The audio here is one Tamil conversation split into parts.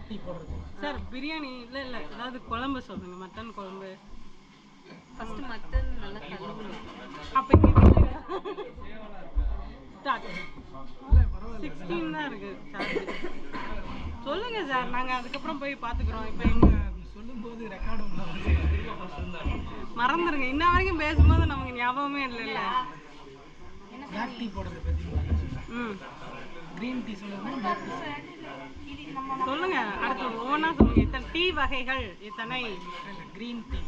டீ போடுறது சார். பிரியாணி இல்லை ஏதாவது குழம்பு சொல்லுங்க. மட்டன் குழம்பு. ஃபர்ஸ்ட் மட்டன் நல்லா கழுவணும். அப்போ இங்கே ஸ்டார்ட் 16 தான் இருக்கு சார்ஜ். சொல்லுங்க சார், நாங்கள் அதுக்கப்புறம் போய் பார்த்துக்குறோம். இப்போ எங்கள் சொல்லும்போது ரெக்கார்டு மறந்துடுங்க. இன்ன வரைக்கும் பேசும்போது நமக்கு ஞாபகமே இல்லைல்ல. பிளாக் டீ போடுறது பார்த்தீங்களா? க்ரீன் டீ சொல்லுங்கள், பிளாக் டீ சொல்லுங்க. அடுத்து ஒவ்வொன்றா சொல்லுங்க. இத்தனை டீ வகைகள் இத்தனை. க்ரீன் டீ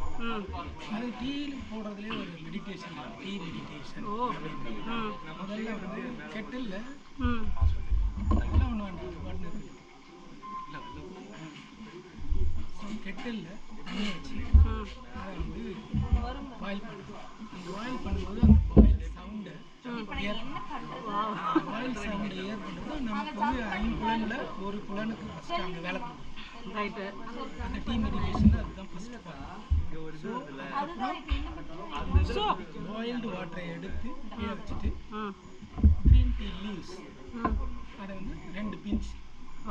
அது டீ போடுறதுலேயே ஒரு மெடிடேஷன், டீ மெடிடேஷன். ஓ முதல்ல வந்து கெட்டில்ல அதெல்லாம் ஒன்று வேண்டாம், கெட்டில்ல தண்ணி வச்சு அதை வந்து பாயில் பண்ணுவோம். அந்த பாயில் பண்ணும்போது அந்த பாயில் சவுண்டை பாயில் சவுண்டை ஏர் பண்ணுறது நமக்கு வந்து 5 புலனில் ஒரு புலனுக்கு ஃபஸ்ட்டு அந்த வேலை பண்ணுவோம். ரைட்டு. அந்த டீ மெடிடேஷன் அதுதான் ஃபஸ்ட்டு பண்ணுவோம். ஸோ பாயில்டு வாட்டரை எடுத்து கீழே வச்சுட்டு க்ரீன் டீ லீவ்ஸ் அதை வந்து 2 பிஞ்ச்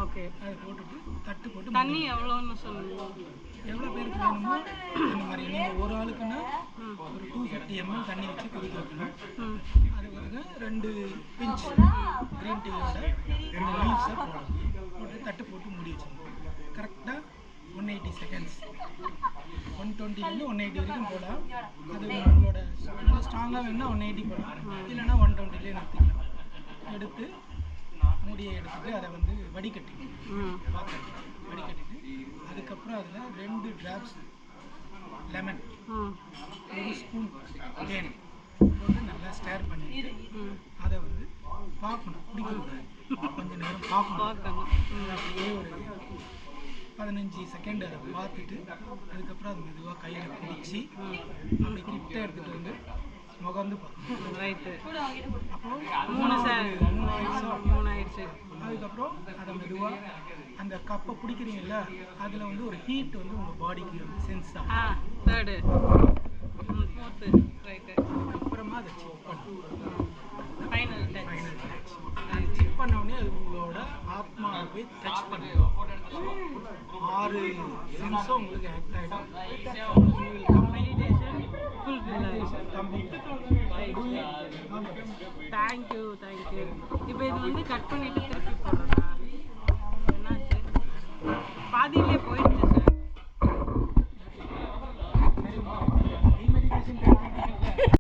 ஓகே அதை போட்டுட்டு தட்டு போட்டு தண்ணி எவ்வளோன்னு சொல்லுங்க. எவ்வளோ பேருக்கு வேணுமோ அந்த மாதிரி. நீங்கள் ஒரு ஆளுக்குன்னா ஒரு 250 ml தண்ணி வச்சு கொதிக்க வைக்கணும். அது வந்து 2 பிஞ்ச் க்ரீன் டீயோட 2 லீவ்ஸை போடணும். போட்டு தட்டு போட்டு மூடி வச்சுக்கணும். கரெக்டாக 180 செகண்ட்ஸ், 120 180 வரைக்கும் போடலாம். அது உங்களோட நல்லா ஸ்ட்ராங்காக வேணுன்னா 180 போடலாம், இல்லைன்னா 120 நிறுத்திக்கலாம். எடுத்து மூடியை எடுத்துட்டு அதை வந்து வடிகட்டிக்கணும். பாத்திரத்தில் வடிகட்டிட்டு அதுக்கப்புறம் அதில் 2 டிராப்ஸ் லெமன், 1 ஸ்பூன் தேன் போட்டு நல்லா ஸ்டேர் பண்ணிட்டு அதை வந்து பார்க்கணும். குடிக்கக்கூடாது, கொஞ்சம் நேரம் பார்க்கணும். அப்படியே ஒரு 15 செகண்ட் அதை பார்த்துட்டு அதுக்கப்புறம் அது மெதுவாக கையில் பிடிச்சி அப்படி கிட்ட எடுத்துகிட்டு வந்து முகந்து பார்க்கணும். ரைட்டு. அப்போ 3 ஆயிடுச்சு. அதுக்கப்புறம் அதை மெதுவாக அந்த கப்பை பிடிக்கிறீங்கல்ல, அதில் வந்து ஒரு ஹீட் வந்து உங்கள் பாடிக்கு வந்து சென்ஸ் ஆகும். 3rd 4th right. அதுக்கப்புறமா அதை செக் பண்ணும். Final touch. அது செக் பண்ணோடனே அது உங்களோட ஆத்மாவை போய் டச் பண்ணும். 6 சென்ஸும் உங்களுக்கு ஆக்ட் ஆகிடும். Meditation fulfil. தேங்க்யூ. இப்போ இது வந்து கட் பண்ணிட்டு திருப்பி போடுறதா? என்னாச்சு? பாதியிலே போயிட்டு